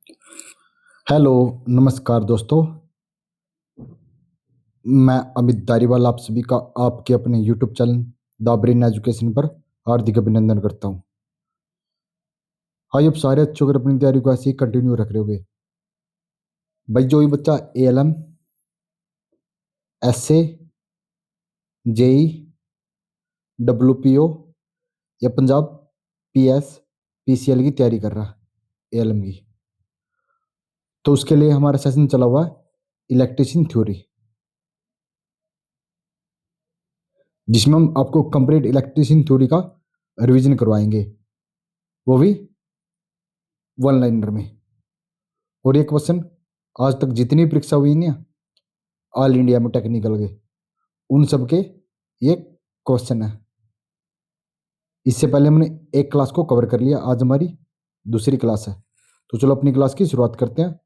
Hello, नमस्कार दोस्तों। मैं अमित धारीवाल आप सभी का आपके अपने YouTube channel the brain education पर हार्दिक अभिनंदन करता हूं। आप सारे अच्छों अगर अपनी तैयारी को ऐसे ही कंटिन्यू रख रहे होगे भाई, जो भी बच्चा एएलएम, एसए, जेई, डब्ल्यूपीओ या पंजाब पीएस पीसीएल की तैयारी कर रहा है एएलएम की, तो उसके लिए हमारा सेशन चला हुआ है इलेक्ट्रिशियन थ्योरी, जिसमें हम आपको कंप्लीट इलेक्ट्रिशियन थ्योरी का रिवीजन करवाएंगे, वो भी वन लाइनर में। और ये क्वेश्चन आज तक जितनी परीक्षा हुई ना ऑल इंडिया में टेक्निकल के, उन सब के ये क्वेश्चन है। इससे पहले हमने एक क्लास को कवर कर लिया, आज हमारी दूसरी क्लास है। तो चलो अपनी क्लास की शुरुआत करते हैं।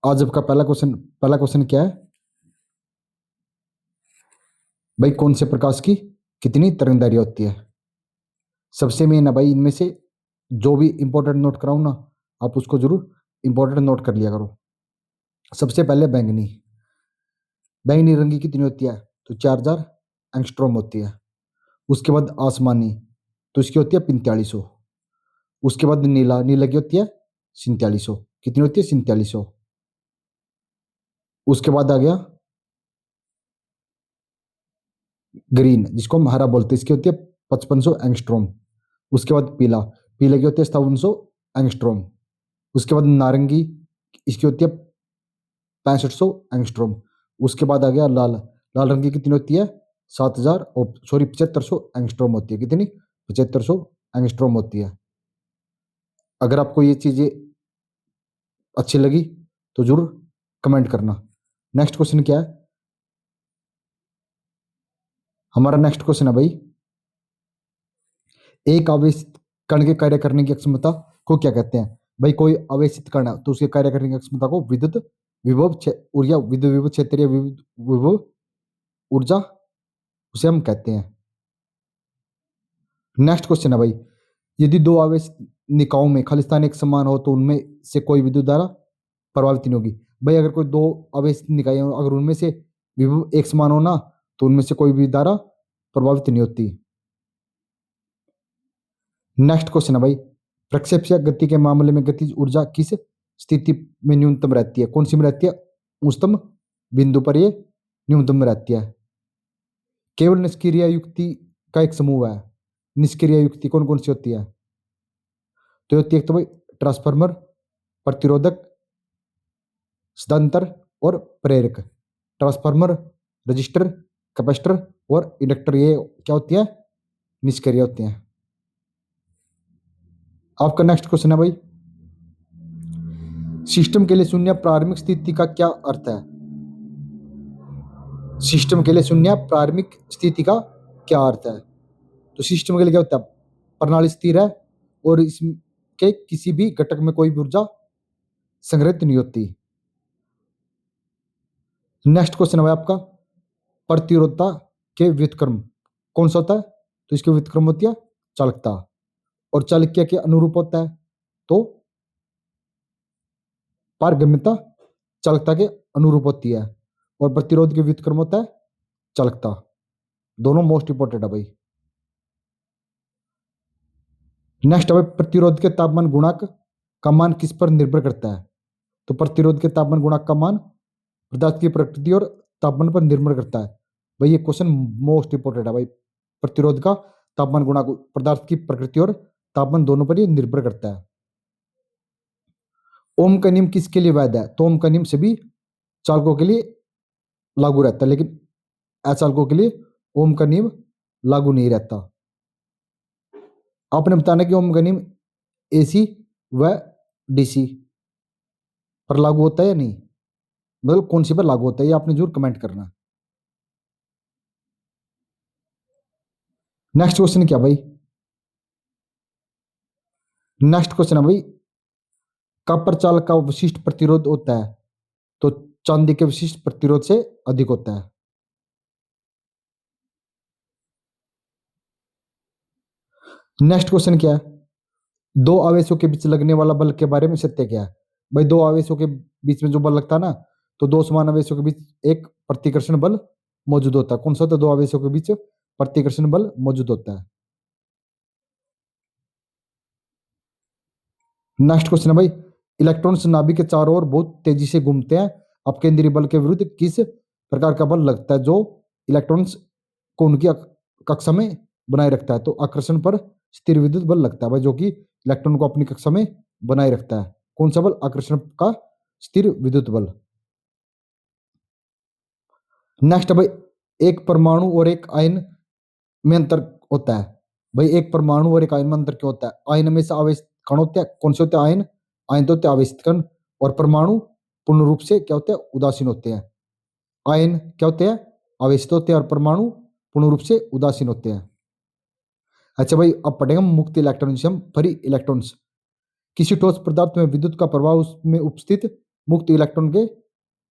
आज आपका पहला क्वेश्चन क्या है भाई? कौन से प्रकाश की कितनी तरंगदैर्घ्य होती है? सबसे मेन है भाई, इनमें से जो भी इंपॉर्टेंट नोट कराऊं ना, आप उसको जरूर इंपॉर्टेंट नोट कर लिया करो। सबसे पहले बैंगनी, बैंगनी रंग की कितनी होती है? तो 4000 एंगस्ट्रॉम होती है। उसके बाद आसमानी, तो इसकी होती है 4500। उसके बाद नीला, नीला की होती है 4700। कितनी होती है? 4700। उसके बाद आ गया ग्रीन, जिसको हम हरा बोलते हैं, इसकी होती है 5500 एंगस्ट्रॉम। उसके बाद पीला, पीले की होती है 5700 एंगस्ट्रॉम। उसके बाद नारंगी, इसकी होती है 6500 एंगस्ट्रॉम। उसके बाद आ गया लाल, लाल रंग की कितनी होती है? 7000, सॉरी 7500 एंगस्ट्रॉम होती है। कितनी? 7500 एंगस्ट्रॉम होती है। अगर आपको ये चीजें अच्छी लगी तो जरूर कमेंट करना। नेक्स्ट क्वेश्चन क्या है हमारा? नेक्स्ट क्वेश्चन है भाई, एक आवेशित कण के कार्य करने की क्षमता को क्या कहते हैं? भाई कोई आवेशित कण है तो उसके कार्य करने की क्षमता को विद्युत विभव ऊर्जा, विद्युत विभव क्षेत्रीय विभव ऊर्जा, उसे हम कहते हैं। नेक्स्ट क्वेश्चन है भाई, यदि दो आवेश निकायों में खालिस्तान एक समान हो तो उनमें से कोई विद्युत धारा प्रभावित नहीं होगी। भाई अगर कोई दो आवेश निकाय हो, अगर उनमें से विभव एक समान हो ना, तो उनमें से कोई भी धारा प्रभावित नहीं होती। नेक्स्ट क्वेश्चन है भाई, प्रक्षेपीय गति के मामले में गतिज ऊर्जा किस स्थिति में न्यूनतम रहती है? कौन सी में रहती है? उच्चतम बिंदु पर ये न्यूनतम में रहती है। केवल निष्क्रिय युक्ति का एक समूह है। निष्क्रिय युक्ति कौन कौन सी होती है? तो होती है एक तो भाई ट्रांसफार्मर, प्रतिरोधक, सदांतर और प्रेरक। ट्रांसफार्मर, रजिस्टर, कैपेसिटर और इंडक्टर, ये क्या होती है? निष्क्रिय होती हैं। आपका नेक्स्ट क्वेश्चन है भाई, सिस्टम के लिए शून्य प्रारंभिक स्थिति का क्या अर्थ है? सिस्टम के लिए शून्य प्रारंभिक स्थिति का क्या अर्थ है? तो सिस्टम के लिए क्या होता है? प्रणाली स्थिर है और इसके किसी भी घटक में कोई भी ऊर्जा संग्रहित नहीं होती। नेक्स्ट क्वेश्चन है भाई आपका, प्रतिरोधता के व्युत्क्रम कौन सा होता है? तो इसके व्युत्क्रम होती है चालकता, और चालक्य के अनुरूप होता है तो पारगम्यता चालकता के अनुरूप होती है, और प्रतिरोध के व्युत्क्रम होता है चालकता। दोनों मोस्ट इंपोर्टेंट है भाई। नेक्स्ट है भाई, प्रतिरोध के तापमान गुणांक का मान किस पर निर्भर करता है? तो प्रतिरोध के तापमान गुणांक का मान पदार्थ की प्रकृति और तापमान पर निर्भर करता है। भाई ये क्वेश्चन मोस्ट इंपोर्टेंट है भाई। प्रतिरोध का तापमान गुणांक पदार्थ की प्रकृति और तापमान दोनों पर ही निर्भर करता है। ओम का नियम किसके लिए वैध है? तो ओम का नियम सभी चालकों के लिए लागू रहता है, लेकिन अचालकों के लिए ओम का नियम लागू नहीं रहता। आपने बताना कि ओम का नियम एसी व डीसी पर लागू होता है या नहीं, मतलब कौन सी पर लागू होता है, ये आपने जरूर कमेंट करना। नेक्स्ट क्वेश्चन क्या भाई? नेक्स्ट क्वेश्चन है भाई, कॉपर चालक का विशिष्ट प्रतिरोध होता है तो चांदी के विशिष्ट प्रतिरोध से अधिक होता है। नेक्स्ट क्वेश्चन क्या है, दो आवेशों के बीच लगने वाला बल के बारे में सत्य क्या है? भाई दो आवेशों के बीच में जो बल लगता है ना, तो दो समान आवेशों के बीच एक प्रतिकर्षण बल मौजूद होता है। कौन सा होता है? दो आवेशों के बीच प्रतिकर्षण बल मौजूद होता है। नेक्स्ट क्वेश्चन है भाई, इलेक्ट्रॉन्स नाभिक के चारों ओर बहुत तेजी से घूमते हैं। अपकेंद्रीय बल के विरुद्ध किस प्रकार का बल लगता है जो इलेक्ट्रॉन्स को उनकी कक्षा में बनाए रखता है? तो आकर्षण पर स्थिर विद्युत बल लगता है भाई, जो कि इलेक्ट्रॉन को अपनी कक्षा में बनाए रखता है। कौन सा बल? आकर्षण का स्थिर विद्युत बल। नेक्स्ट है भाई, एक परमाणु और एक आयन में अंतर होता है। भाई एक परमाणु और एक आयन में अंतर क्यों होता है? आयन में से आवेश कण होते हैं। कौन से होते हैं? आयन। आयन तो होते हैं आवेशित कण। और परमाणु पूर्ण रूप से क्या होते हैं? उदासीन होते हैं। आयन क्या होते हैं? आवेशित होते हैं। और परमाणु पूर्ण रूप से उदासीन होते हैं। अच्छा भाई, अब पढ़ेंगे मुक्त इलेक्ट्रॉन जिसे हम फ्री इलेक्ट्रॉन्स। किसी ठोस पदार्थ में विद्युत का प्रवाह उसमें उपस्थित मुक्त इलेक्ट्रॉन के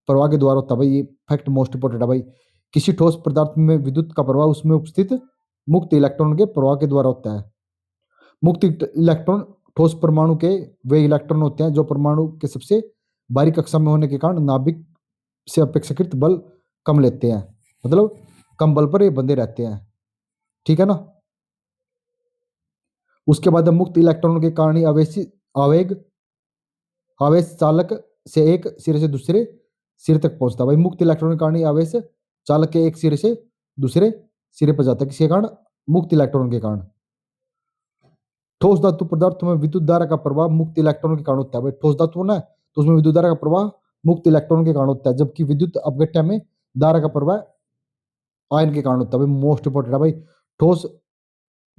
प्रवाह के द्वारा होता है। भाई ये फैक्ट मोस्ट इंपोर्टेंट है भाई। किसी ठोस पदार्थ में विद्युत का प्रवाह उसमें उपस्थित मुक्त इलेक्ट्रॉन के प्रवाह के द्वारा होता है। मुक्त इलेक्ट्रॉन ठोस परमाणु के वे इलेक्ट्रॉन होते हैं जो परमाणु के सबसे बारीक कक्षा में होने के कारण नाभिक से अपेक्षाकृत बल कम लेते हैं। मतलब कम बल पर ये बंधे रहते हैं। ठीक है ना? उसके बाद मुक्त इलेक्ट्रॉन के कारण ही आवेग आवेश चालक से एक सिरे से दूसरे सिरे तक पहुंचता है। भाई मुक्त इलेक्ट्रॉन के कारण ही आवेश चालक के एक सिरे से दूसरे सिरे पर जाता है। किसके कारण? मुक्त इलेक्ट्रॉन के कारण। ठोस धातु पदार्थों में विद्युत धारा का प्रवाह मुक्त इलेक्ट्रॉन के कारण होता है। भाई ठोस धातु ना, तो उसमें विद्युत धारा का प्रवाह मुक्त इलेक्ट्रॉन के कारण होता है, जबकि विद्युत अपघट्य में धारा का प्रवाह आयन के कारण होता है। भाई मोस्ट इंपोर्टेंट है भाई। ठोस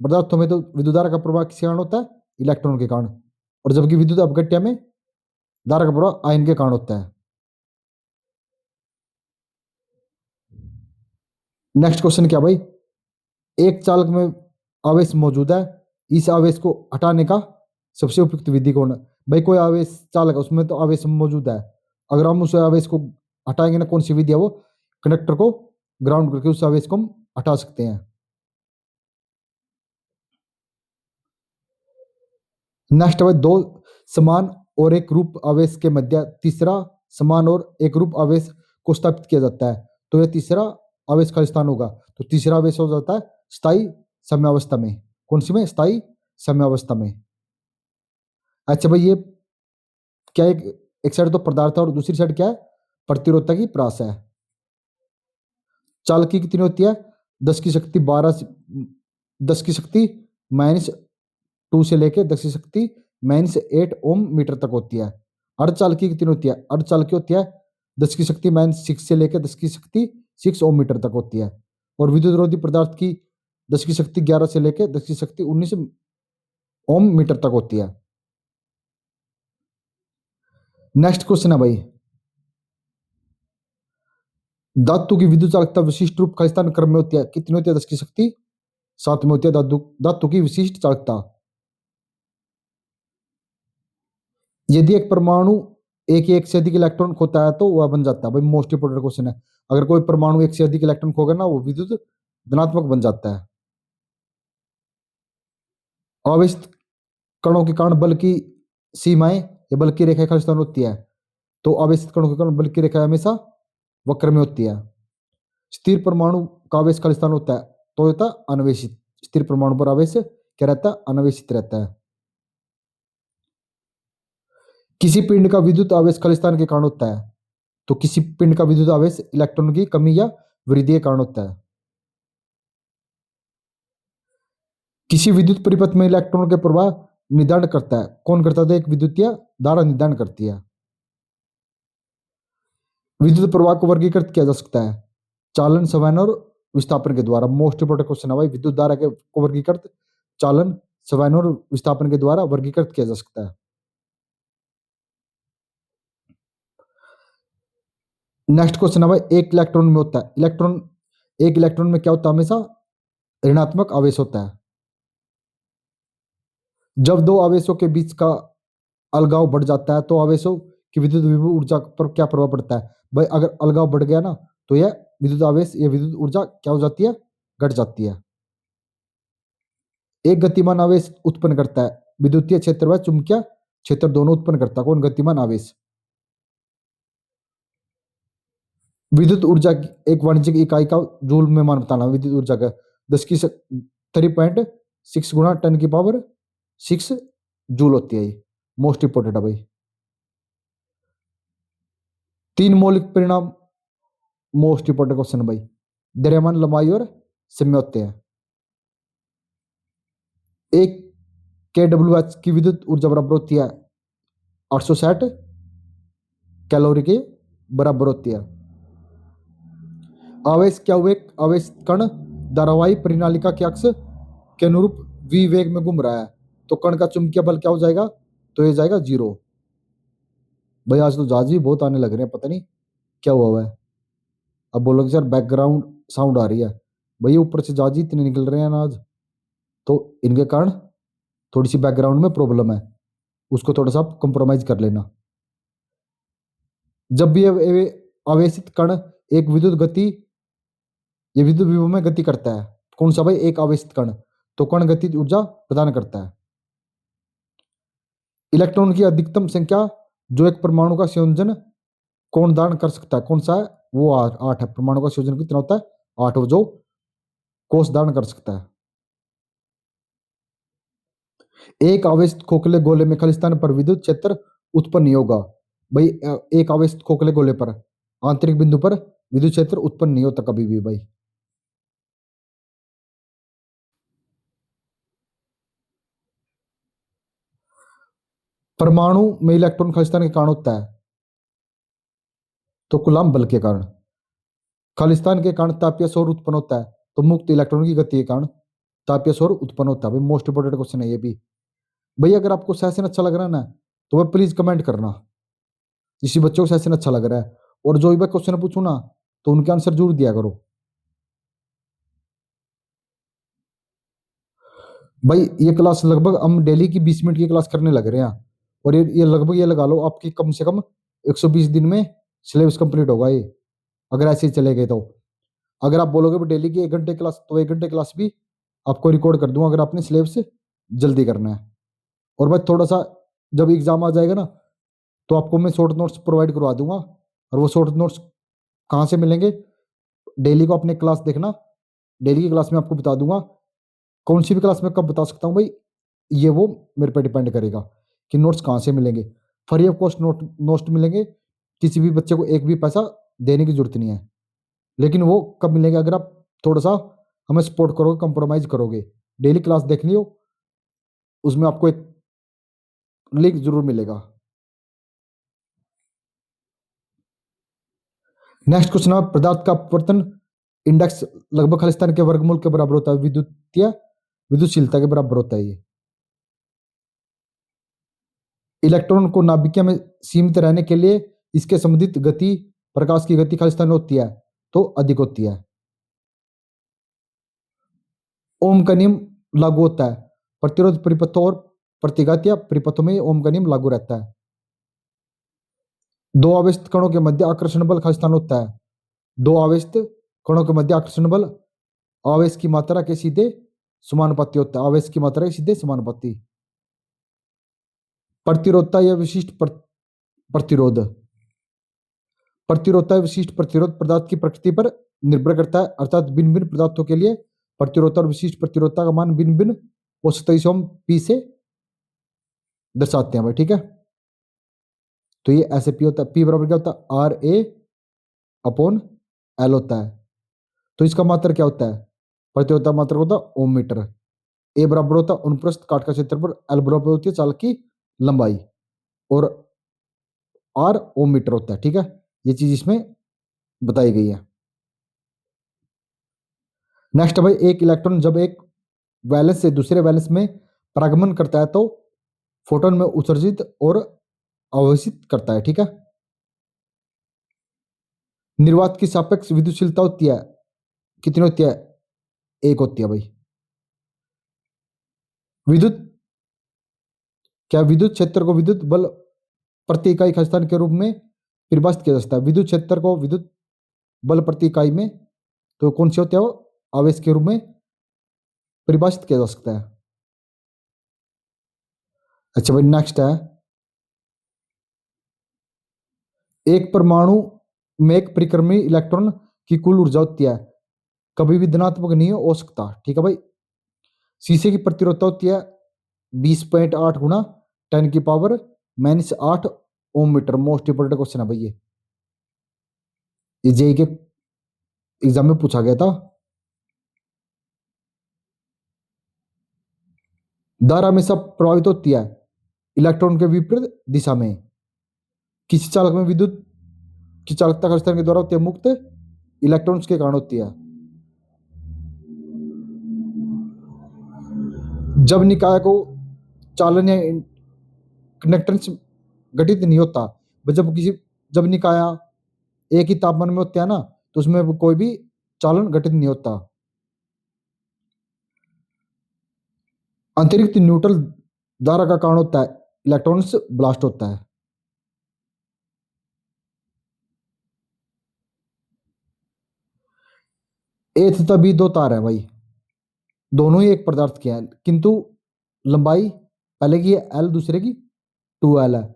पदार्थों में तो विद्युत धारा का प्रवाह किसके कारण होता है? इलेक्ट्रॉन के कारण। और जबकि विद्युत अपघट्य में धारा का प्रवाह आयन के कारण होता है। नेक्स्ट क्वेश्चन क्या भाई, एक चालक में आवेश मौजूद है, इस आवेश को हटाने का सबसे उपयुक्त विधि कौन है? भाई कोई आवेश चालक है, उसमें तो आवेश मौजूद है, अगर हम उस आवेश को हटाएंगे ना, कौन सी विधि है वो? कंडक्टर को ग्राउंड करके उस आवेश को हम हटा सकते हैं। नेक्स्ट है भाई, दो समान और एक रूप आवेश के मध्य तीसरा समान और एक रूप आवेश को स्थापित किया जाता है, तो यह तीसरा आवेश का स्थान होगा। तो तीसरा आवेश हो जाता है स्थायी साम्यावस्था में। कौन सी में? स्थायी साम्यावस्था में। अच्छा भाई, ये क्या एक साइड तो पदार्थ है और दूसरी साइड क्या है? प्रतिरोधता की प्रास है। चालकी कितनी होती है? 10 की शक्ति -2 से लेके 10 की शक्ति-8 ओम मीटर तक होती है। अर्धचालकी कितनी होती है? अर्धचालकी होती है 10 की शक्ति-6 से लेकर 10 की शक्ति-6 ओम मीटर तक होती है। और विद्युत रोधी पदार्थ की 10 की शक्ति-11 से लेकर 10 की शक्ति-19 ओम मीटर तक होती है। नेक्स्ट क्वेश्चन है भाई, धातु की विद्युत चालकता विशिष्ट रूप खालिस्तान क्रम में होती है। कितनी होती है? 10 की शक्ति 7 में होती है धातु धातु की विशिष्ट चालकता। यदि एक परमाणु एक से अधिक इलेक्ट्रॉन खोता है तो वह बन जाता है। भाई मोस्ट इंपोर्टेंट क्वेश्चन है। अगर कोई परमाणु एक से अधिक इलेक्ट्रॉन खोगा ना, वो विद्युत धनात्मक बन जाता है। आवेशित कणों के कारण बल की सीमाएं या बल की रेखा खालिस्तान होती है। तो आवेशित कणों के कारण बल की रेखा हमेशा वक्र में होती है। स्थिर परमाणु का आवेश खालिस्तान होता है तो होता है अनवेशित। स्थिर परमाणु पर आवेश क्या रहता है? अनवेशित रहता है। किसी पिंड का विद्युत आवेश खालिस्तान के कारण होता है, तो किसी पिंड का विद्युत आवेश इलेक्ट्रॉन की कमी या वृद्धि के कारण होता है। किसी विद्युत परिपथ में इलेक्ट्रॉन के प्रवाह निर्धारण करता है। कौन करता है? एक विद्युतीय धारा निर्धारण करती है। विद्युत प्रवाह को वर्गीकृत किया जा सकता है चालन, संवहन और विस्थापन के द्वारा। मोस्ट इंपोर्टेंट क्वेश्चन है भाई, विद्युत धारा के को वर्गीकृत चालन, संवहन और विस्थापन के द्वारा वर्गीकृत किया जा सकता है। नेक्स्ट क्वेश्चन है भाई, एक इलेक्ट्रॉन में होता है एक इलेक्ट्रॉन में क्या होता है? हमेशा ऋणात्मक आवेश होता है। जब दो आवेशों के बीच का अलगाव बढ़ जाता है तो आवेशों की विद्युत विभव ऊर्जा पर क्या प्रभाव पड़ता है? भाई अगर अलगाव बढ़ गया ना, तो यह विद्युत आवेश या विद्युत ऊर्जा क्या हो जाती है? घट जाती है। एक गतिमान आवेश उत्पन्न करता है विद्युतीय क्षेत्र व चुंबकीय क्षेत्र दोनों उत्पन्न करता है। कौन? गतिमान आवेश। विद्युत ऊर्जा की एक वाणिज्यिक इकाई का जूल में मान बताना। विद्युत ऊर्जा का 10 की 3.6 गुना 10 की पावर 6 जूल होती है। ये मोस्ट इंपोर्टेंट है भाई। 3 मौलिक परिणाम मोस्ट इंपोर्टेंट क्वेश्चन है भाई। द्रव्यमान, लंबाई और समय होते हैं। एक KWH की विद्युत ऊर्जा बराबर होती है 860 कैलोरी के बराबर होती है। आवेश क्या हुए? आवेश कण धारावाही परिनालिका के अक्ष के अनुरूप v वेग में घूम रहा है, तो कण का चुंबकीय बल क्या हो जाएगा? तो ये जाएगा 0। भाई आज तो जहाज भी बहुत आने लग रहे हैं, पता नहीं क्या हुआ है। अब बोलोगे सर बैकग्राउंड साउंड आ रही है। भाई ऊपर से जहाज इतने निकल रहे हैं ना आज, तो इनके कारण थोड़ी सी बैकग्राउंड में प्रॉब्लम है, उसको थोड़ा सा कंप्रोमाइज कर लेना। जब भी आवेशित कण एक विद्युत गति ये विद्युत विभव में गति करता है, कौन सा भाई? एक आवेशित कण, तो कण गतिज ऊर्जा प्रदान करता है। इलेक्ट्रॉन की अधिकतम संख्या जो एक परमाणु का संयोजन कौन धारण कर सकता है, कौन सा है? वो 8 है। परमाणु का संयोजन कितना होता है? 8, जो कोष धारण कर सकता है। एक आवेशित खोखले गोले में खालिस्तान पर विद्युत क्षेत्र उत्पन्न नहीं होगा। भाई एक आवेशित खोखले गोले पर आंतरिक बिंदु पर विद्युत क्षेत्र उत्पन्न नहीं होता कभी भी भाई। परमाणु में इलेक्ट्रॉन खालिस्तान के कारण होता है, तो कूलम्ब बल के कारण। खालिस्तान के कारण तापीय सौर उत्पन्न होता है, तो मुक्त इलेक्ट्रॉन की गति के कारण तापीय सौर उत्पन्न होता है। भाई मोस्ट इंपोर्टेंट क्वेश्चन है ये भी। भाई अगर आपको सेशन अच्छा लग रहा है ना, तो वह प्लीज कमेंट करना जिस बच्चों को सेशन अच्छा लग रहा है, और जो भी क्वेश्चन पूछू ना तो उनके आंसर जरूर दिया करो। भाई ये क्लास लगभग हम डेली की 20 मिनट की क्लास करने लग रहे हैं, और ये लगभग ये लगा लो आपकी कम से कम 120 दिन में सिलेबस कंप्लीट होगा ये, अगर ऐसे ही चले गए तो। अगर आप बोलोगे डेली की 1 घंटे क्लास, तो 1 घंटे क्लास भी आपको रिकॉर्ड कर दूंगा, अगर आपने सिलेबस जल्दी करना है। और भाई थोड़ा सा जब एग्जाम आ जाएगा ना, तो आपको मैं शॉर्ट नोट्स प्रोवाइड करवा दूंगा। और वो शॉर्ट नोट्स कहाँ से मिलेंगे? डेली को अपने क्लास देखना, डेली की क्लास में आपको बता दूंगा। कौन सी भी क्लास में कब बता सकता हूँ भाई, ये वो मेरे पे डिपेंड करेगा कि नोट्स कहाँ से मिलेंगे। फ्री ऑफ कॉस्ट नोट्स मिलेंगे, किसी भी बच्चे को एक भी पैसा देने की जरूरत नहीं है। लेकिन वो कब मिलेंगे? अगर आप थोड़ा सा हमें सपोर्ट करोगे, कंप्रोमाइज करोगे, डेली क्लास देख लियो, उसमें आपको एक लिंक जरूर मिलेगा। नेक्स्ट क्वेश्चन है, पदार्थ का अपवर्तन इंडेक्स लगभग खालिस्तान के वर्गमूल के बराबर होता है। विद्युतशीलता के बराबर होता है ये। इलेक्ट्रॉन को नाभिकीय में सीमित रहने के लिए इसके संबंधित गति, प्रकाश की गति खालिस्तान में होती है, तो अधिक होती है। ओम का नियम लागू होता है प्रतिरोध परिपथों और प्रतिघातीय परिपथों में ओम का नियम लागू रहता है। दो आवेशित कणों के मध्य आकर्षण बल खालिस्तान होता है। दो आवेशित कणों के मध्य आकर्षण बल आवेश की मात्रा के सीधे समानुपाती होता है। आवेश की मात्रा के सीधे समानुपाती। प्रतिरोधता या विशिष्ट प्रतिरोध। प्रतिरोधता या विशिष्ट प्रतिरोध पदार्थ की प्रकृति पर निर्भर करता है, अर्थात भिन्न भिन्न पदार्थों के लिए प्रतिरोधता और विशिष्ट प्रतिरोधता का मान भिन्न भिन्न औसत हम पी से दर्शाते हैं भाई, ठीक है। तो ये ऐसे पी होता है, पी बराबर क्या होता है? आर ए अपॉन एल होता है। तो इसका मात्रा क्या होता है? प्रतिरोधता मात्रा होता है ओम मीटर। ए बराबर होता है अनुप्रस्थ काट का क्षेत्रफल, एल बराबर होती है चालक की लंबाई, और आर ओम मीटर होता है, ठीक है। ये चीज इसमें बताई गई है। नेक्स्ट भाई, एक इलेक्ट्रॉन जब एक वैलेंस से दूसरे वैलेंस में परागमन करता है, तो फोटोन में उत्सर्जित और अवशोषित करता है, ठीक है। निर्वात की सापेक्ष विद्युतशीलता होती है, कितनी होती है? 1 होती है भाई। विद्युत क्या विद्युत क्षेत्र को विद्युत बल प्रति इकाई खालिस्तान के रूप में परिभाषित किया जा सकता है। विद्युत क्षेत्र को विद्युत बल प्रति इकाई में तो कौन से होते हैं? वो आवेश के रूप में परिभाषित किया जा सकता है। अच्छा भाई नेक्स्ट है, एक परमाणु में एक परिक्रमी इलेक्ट्रॉन की कुल ऊर्जा होती है, कभी भी धनात्मक नहीं हो सकता। ठीक है भाई। शीशे की प्रतिरोधकता होती है 20.8 गुना 10⁻⁻8 ओम मीटर। मोस्ट इंपोर्टेंट क्वेश्चन है भाई ये जेई के एग्जाम में पूछा गया था। धारा हमेशा प्रभावित होती है इलेक्ट्रॉन के विपरीत दिशा में। किसी चालक में विद्युत की चालकता आकर्षण के द्वारा होती है मुक्त इलेक्ट्रॉन्स के कारण होती है। जब निकाय को चालन या कंडक्टेंस घटित नहीं होता, जब निकाय एक ही तापमान में होते हैं ना, तो उसमें कोई भी चालन घटित नहीं होता। अतिरिक्त न्यूट्रल धारा का कारण होता है इलेक्ट्रॉन्स ब्लास्ट होता है। ए तथा बी दो तार है भाई, दोनों ही एक पदार्थ के हैं, किंतु लंबाई पहले की एल दूसरे की 2L है,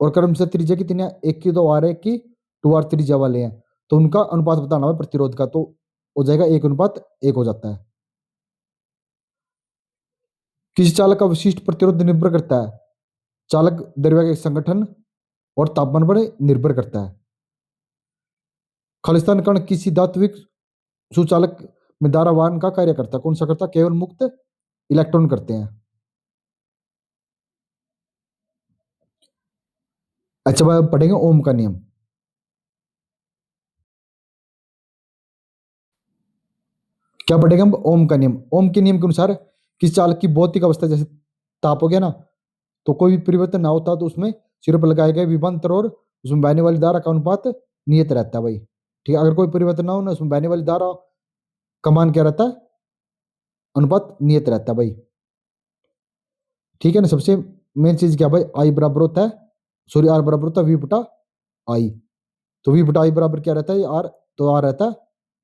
और क्रम से त्रिज्या कितनी है, एक की 2R एक की 2R त्रिज्या वाले हैं, तो उनका अनुपात बताना है प्रतिरोध का, तो हो जाएगा 1:1 हो जाता है। किसी चालक का विशिष्ट प्रतिरोध निर्भर करता है चालक द्रव्य के संगठन और तापमान पर निर्भर करता है। खालिस्तान कण किसी धात्विक सुचालक में धारावान का कार्य करता है, कौन सा करता है, केवल मुक्त इलेक्ट्रॉन करते हैं। अच्छा भाई पढ़ेंगे ओम का नियम। क्या पढ़ेंगे हम, ओम का नियम। ओम के नियम के अनुसार किसी चालक की भौतिक अवस्था जैसे ताप हो गया ना, तो कोई भी परिवर्तन ना होता तो उसमें सिरे पर लगाए गए विभवांतर और उसमें बहने वाली धारा का अनुपात नियत रहता है भाई। ठीक है, अगर कोई परिवर्तन ना हो ना, उसमें बहने वाली धारा का मान क्या रहता है, अनुपात नियत रहता है भाई। ठीक है ना। सबसे मेन चीज क्या भाई, आई बराबर होता है, सॉरी आर बराबर होता है वी बटा आई। तो वी बटा आई बराबर क्या रहता है, आर, तो आर रहता है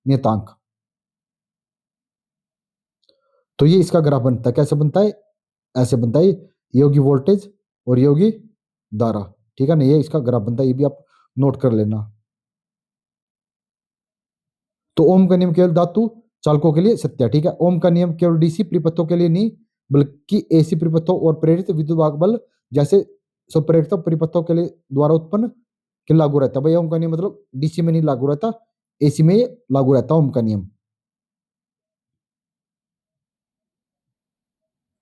नियतांक। तो ये इसका ग्राफ बनता है, कैसे बनता है, ऐसे बनता है, ये होगी वोल्टेज और ये होगी धारा। ठीक है ना, ये इसका ग्राफ बनता है, ये भी आप नोट कर लेना। तो ओम का नियम केवल धातु चालकों के लिए सत्य है। ठीक है, ओम का नियम केवल डीसी परिपथों के लिए नहीं, बल्कि एसी परिपथों और प्रेरित विद्युत वाहक बल जैसे स्वप्रेरित परिपथों के लिए द्वारा उत्पन्न के लागू रहता है भाई। ओम का नियम मतलब डीसी में नहीं लागू रहता, एसी में ये लागू रहता है ओम का नियम।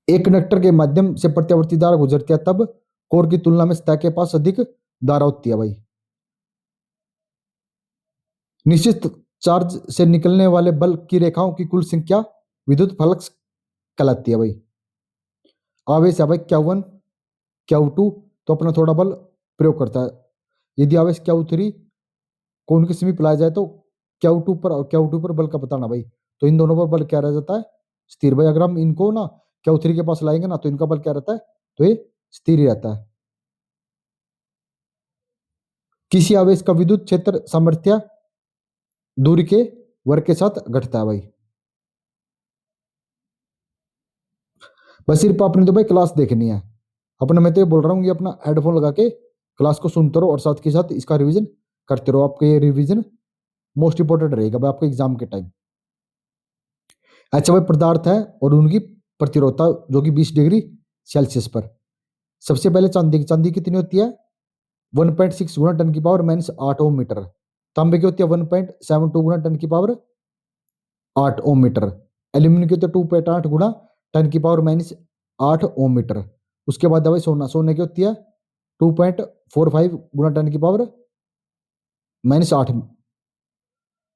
एक कंडक्टर के माध्यम से प्रत्यावर्ती धारा गुजरती है, तब कोर की तुलना में सतह के पास अधिक धारा होती है भाई। निश्चित चार्ज से निकलने वाले बल की रेखाओं की कुल संख्या विद्युत फ्लक्स कहलाती है भाई। आवेश है भाई Q1 Q2, तो अपना थोड़ा बल प्रयोग करता है। यदि आवेश Q3 को उनके समीप लाया जाए तो Q2 पर बल का बताना भाई। तो इन दोनों पर बल क्या रह जाता है, स्थिर भाई। अगर हम इनको ना Q3 के पास लाएंगे ना, तो इनका बल क्या रहता है, तो ये स्थिर ही रहता है। किसी आवेश का विद्युत क्षेत्र सामर्थ्य दूरी के वर्ग के साथ घटता है भाई। बस सिर्फ आपने तो भाई क्लास देखनी है अपना। मैं तो ये बोल रहा हूँ कि अपना हेडफोन लगा के क्लास को सुनते रहो और साथ के साथ इसका रिवीजन करते रहो। आपके ये रिवीजन मोस्ट इंपोर्टेंट रहेगा भाई आपके एग्जाम के टाइम। अच्छा भाई पदार्थ है और उनकी प्रतिरोधता जो कि 20 डिग्री सेल्सियस पर। सबसे पहले चांदी कितनी होती है, 1.6 गुना 10⁻⁻8 ओम मीटर। तांबे की होती है 1.72 गुना 10⁻8 ओम मीटर। एल्यूमिनियम की होती है 2.8 गुना 10⁻⁻8 ओम मीटर। उसके बाद भाई सोने की होती है 2.45 गुना 10⁻⁻8।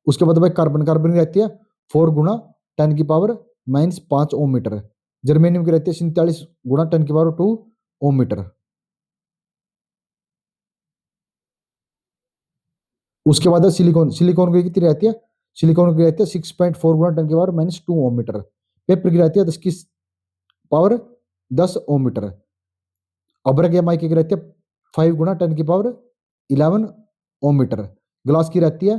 उसके बाद भाई कार्बन की रहती है 4 गुना 10⁻⁻5 ओम मीटर। जर्मेनियम की रहती है 47 गुना 10⁻2 ओम मीटर। उसके बाद सिलिकॉन सिलिकॉन की कितनी रहती है, सिलिकॉन की रहती है 6.4 गुना 10⁻⁻2 ओम मीटर। पेपर की रहती है 10 ओम मीटर। अब्रक या माइके की रहती है 5 गुना 10⁻11 ओम मीटर। ग्लास की रहती है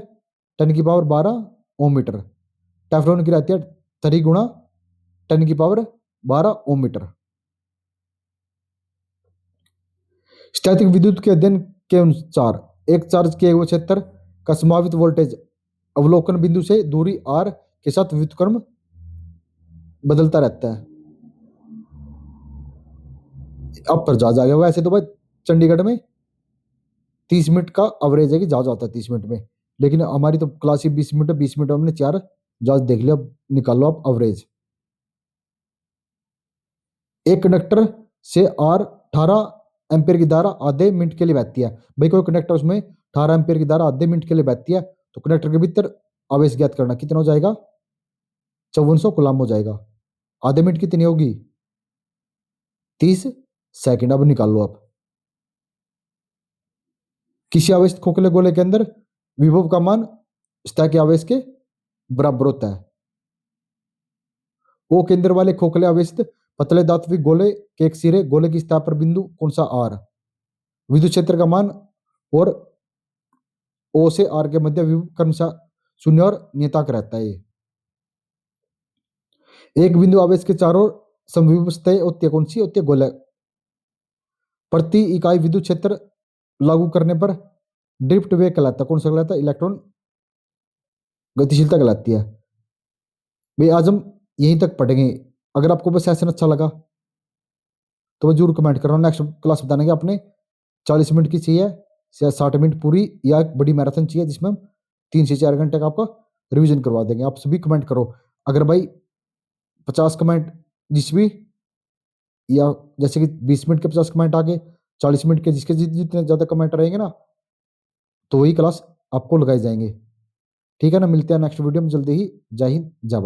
10⁻12 ओम मीटर। टेफ्लॉन की रहती है 3 गुना 10⁻12 ओम मीटर। स्टैटिक विद्युत के अध्ययन के अनुसार एक चार्ज किए हुए क्षेत्र का संभावित वोल्टेज अवलोकन बिंदु से दूरी r के साथ व्युत्क्रम बदलता रहता है। अब पर जहाज आ गया। वैसे तो भाई चंडीगढ़ में 30 मिनट का एवरेज है कि जहाज आता है 30 मिनट में, लेकिन हमारी तो क्लास ही 20 मिनट है। 20 मिनट में हमने 4 जहाज देख लिया। अब निकालो आप एवरेज। एक कंडक्टर से आर 18 एम्पियर की धारा आधे मिनट के लिए बहती है। भाई कोई कंडक्टर उसमें 18 एम्पियर की धारा आधे मिनट के लिए बहती है, तो कंडक्टर के भीतर आवेश ज्ञात करना। कितना हो जाएगा? 5400 कूलम्ब हो जाएगा। आधे मिनट कितनी होगी? 30 सेकंड। अब निकाल लो आप। किसी आवेश खोखले गोले के अंदर विभव का मान सतह के आवेश के बराबर होता है। ओ केंद्र वाले खोखले आवेशित पतले धात्विक गोले के एक सिरे गोले की सतह पर बिंदु कौन सा? आर। विद्युत क्षेत्र का मान और ओ से आर के मध्य विभव क्रमशः 0 और नियतांक रहता है। एक बिंदु आवेश के चारों समविभव सतह होती है। कौन सी होती है? गोला। प्रति इकाई विद्युत क्षेत्र लागू करने पर ड्रिफ्ट वेग कहलाता है। कौन सा कहलाता है? इलेक्ट्रॉन गतिशीलता कहलाती है। भाई आज हम यहीं तक पढ़ेंगे। अगर आपको बस सेशन अच्छा लगा तो वो जरूर कमेंट करना। नेक्स्ट क्लास बताने के अपने 40 मिनट की चाहिए या 60 मिनट पूरी, या एक बड़ी मैराथन चाहिए जिसमें हम 3 से 4 घंटे का आपका रिवीजन करवा देंगे। आप सभी कमेंट करो। अगर भाई 50 कमेंट जिस भी, या जैसे कि 20 मिनट के 50 कमेंट आगे, 40 मिनट के जिसके जितने ज्यादा कमेंट रहेंगे ना, तो वही क्लास आपको लगाए जाएंगे। ठीक है ना? मिलते हैं नेक्स्ट वीडियो में जल्दी ही। जय हिंद, जय भारत।